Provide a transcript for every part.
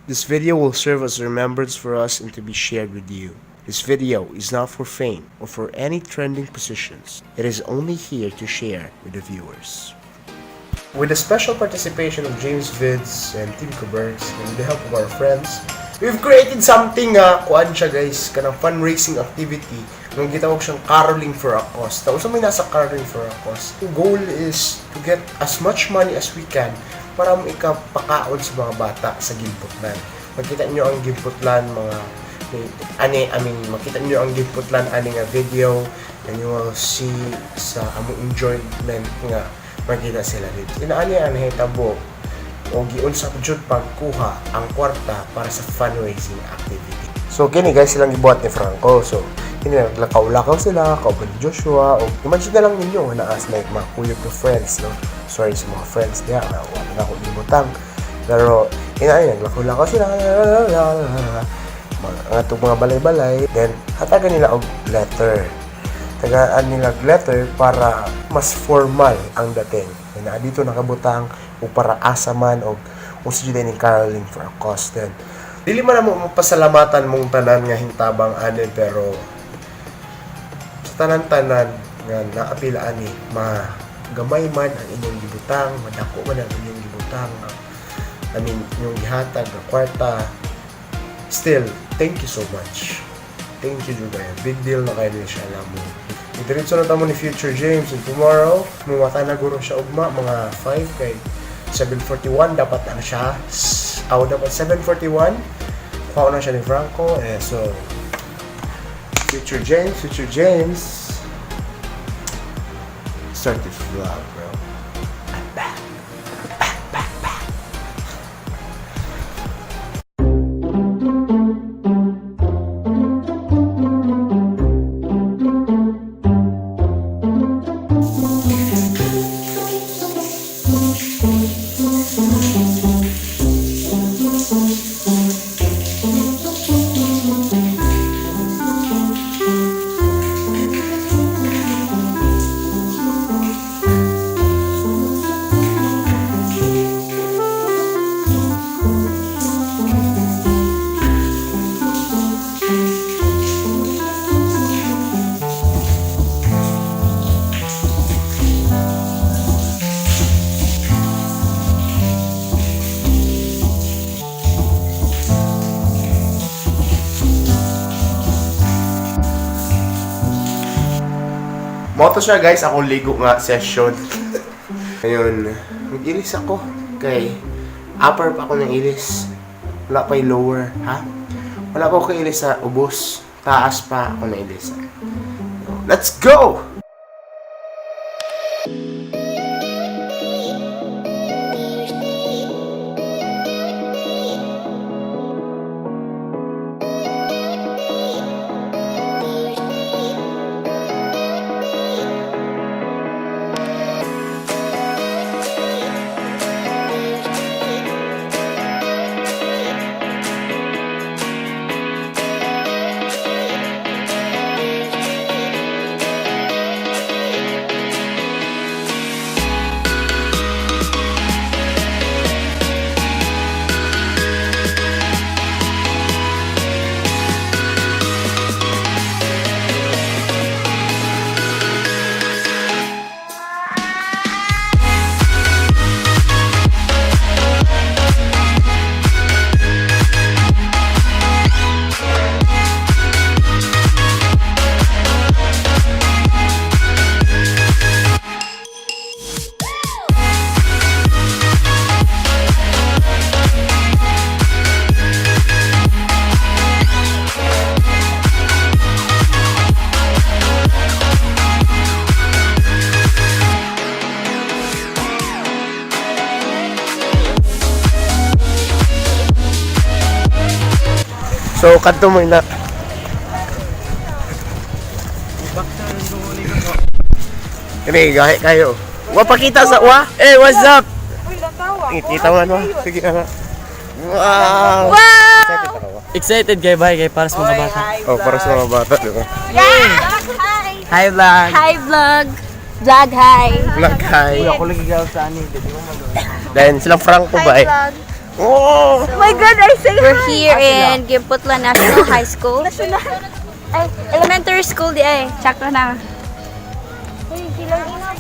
This video will serve as a remembrance for us and to be shared with you. This video is not for fame or for any trending positions. It is only here to share with the viewers. With the special participation of James Vids and Team Kubergs and with the help of our friends, we've created something kuan siya guys, kanang fundraising activity. Nung gitawag siyang Caroling for a Cause. Tapos may nasa Caroling for a Cause. The goal is to get as much money as we can para maikapakaon sa mga bata sa Gimputlan. Makita niyo ang Gimputlan, makita niyo ang Gimputlan ani nga video, and you will see sa among enjoyment nga makita sila dito. Inaani ang hitabo o giunsa jud pagkuha ang kwarta para sa fundraising activity. So kini guys silang gibuhat ni Franco. So kini naglakaw-lakaw sila, kauban ni Joshua, o imagine na lang ninyo na as like mga kuyog to friends, no? Sorry sa mga friends niya, wala na ako ibutang. Pero inaani naglakaw-lakaw sila, mga balay-balay, then hatagan nila og letter. Tagaan nila letter para mas formal ang dating. Na dito nakabutang o para asaman o kung sa din ni Caroling for a Cause. Then dili man mo pasalamatan mong tanan nga hintabang anin, pero sa tanan-tanan nga naapilaan ni magamay man ang inyong gibutang, madako man ang inyong gibutang, yung gihatag na kwarta. Still, thank you so much. Thank you, Jugay. Big deal na kayo siya, alam mo. Diretso na tamo ni Future James, and tomorrow mumata na guro siya ugma mga 5 kay 7:41 dapat na siya. Dapat 7:41. Kuha na siya ni Franco. So Future James start this vlog, bro. I'm back. Moto siya guys, akong ligo nga session. Ngayon, mag-ilis ako. Kay upper pa ako ng ilis. Wala pa yung lower, ha? Wala pa ako ilis sa ubos. Taas pa ako ng ilis. Let's go! So, kanto mo na. Kini, gahe kayo. Wapakita sa what's up? Uy, natawa. Kita mo ano? Sige nga. Wow! Excited kayo ba para sa mga bata? Oh, para sa mga bata, di ba? Hi vlog! Hi, vlog. Vlog, hi. Vlog, hi. Ako lagi gaw sa ani, di mo malo. Then, silang Franco ba eh? Vlog. Oh! Oh my God, I say hi. We're here in Gimputla National High School. Ay, elementary school di ay. Tsaka na.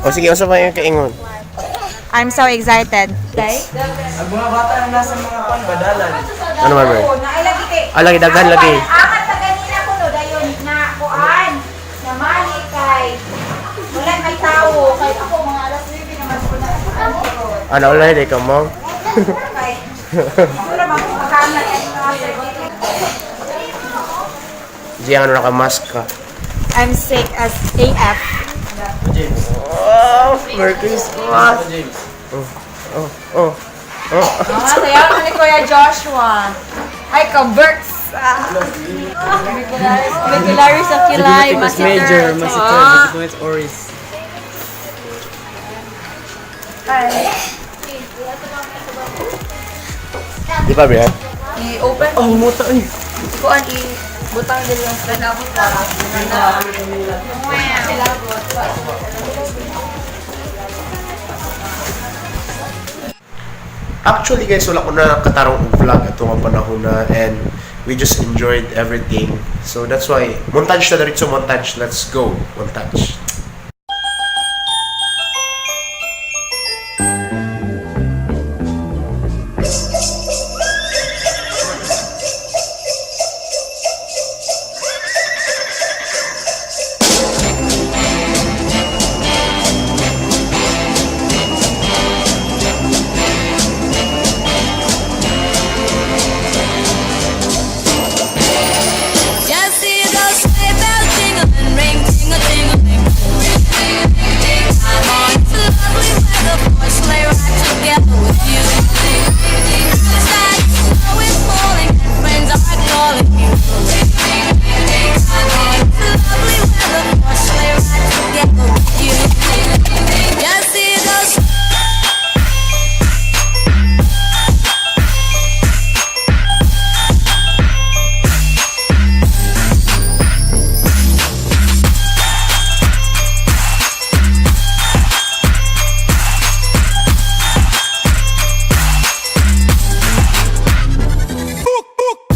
O sige, usa pa yung kaingon. I'm so excited. Guys? Ang mga bata na nasa mga badalan. Ano man, bro? Lagi, daghan lagi. Amat na ganina ko no, dayon na kuan. Na mali kay. Wala may tao. Kay ako, mga alas 9 naman ko na. Ano, ulit, ikaw mo? Kay. Wala ba kung makanan yan na Diyan, ano, naka-mask ka. I'm sick as AF. Oh, Merry Christmas! Oh. sayaw na ni Kuya Joshua. Ay, converts. Regularis of Kilay, Significance Masiter. major, masiter, significance oris. Di pa, Brian? I-open. Oh, muta eh. Kuan i-butang din lang sa nabot para. Actually guys, wala ko na katarong vlog at mga panahon na and we just enjoyed everything. So that's why, montage na diretso montage. Let's go, montage. Just see those sleigh bells jingling, ring, ting-a-ting-a-ling. I'm on to lovely weather for a sleigh ride together with you. The snow is falling and friends are calling you. I'm on to lovely weather for a sleigh ride together with you. Just see those.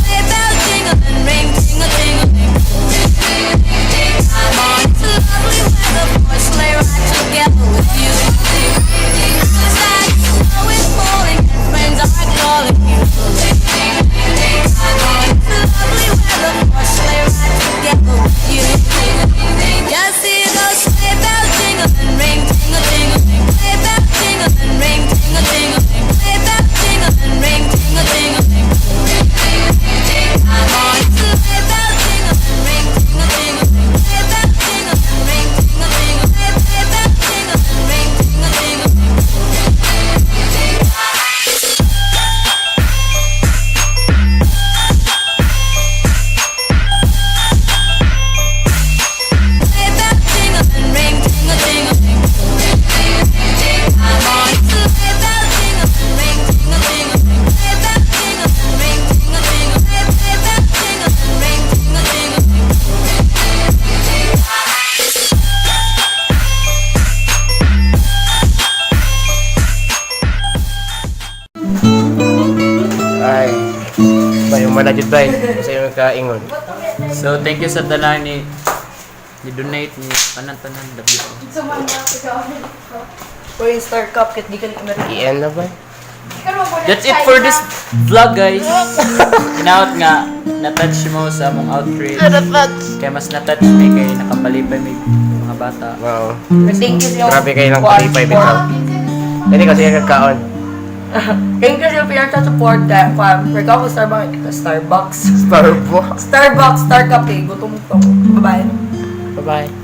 Sleigh bells jingling, ring, ting-a-ting-a-ling. I'm on to lovely weather for a sleigh ride together with you. The snow is falling and friends are calling you. I'm on to lovely weather for a sleigh ride together with you. Just see those sleigh bells jingling, ring, ting-a-ting-a-ling. Sleigh bells jingling, ring, ting-a-ting-a-ling. Sleigh bells jingling, ring, ting-a-ting-a-ling. I'm on to sleigh bells jingling, ring, ting-a-ting-a-ling. Sleigh bells jingling, ring, ting-a-ting-a-ling. Sleigh bells jingling, ring, ting-a-ting-a-ling. Sleigh bells jingling, ring, ting-a-ting-a-ling. I'm on to sleigh bells jingling, ring, ting-a-ting-a-ling. Sleigh bells jingling, ring, ting-a-ting-a-ling. Sleigh bells jingling, ring, ting-a-ting-a-ling. Ay, ba yung manajud ba sa yung kaingon. So, thank you sa dala ni donate ni Panan-Panan W. Or yung Star Cup, kahit di ka nang Iyan na ba? That's it for this vlog, guys. Inaot nga, na-touch mo sa mong outreach. Kaya mas na-touch me kay nakapalipay may mga bata. Wow. Thank you sa Grabe kayo lang kalipay bitaw. Hindi kasi yung kakaon. Thank you sa pinag-support ka. We're going to Starbucks. Starbucks. Starbucks, Star Cafe. Gutom ko. Bye-bye. Bye-bye.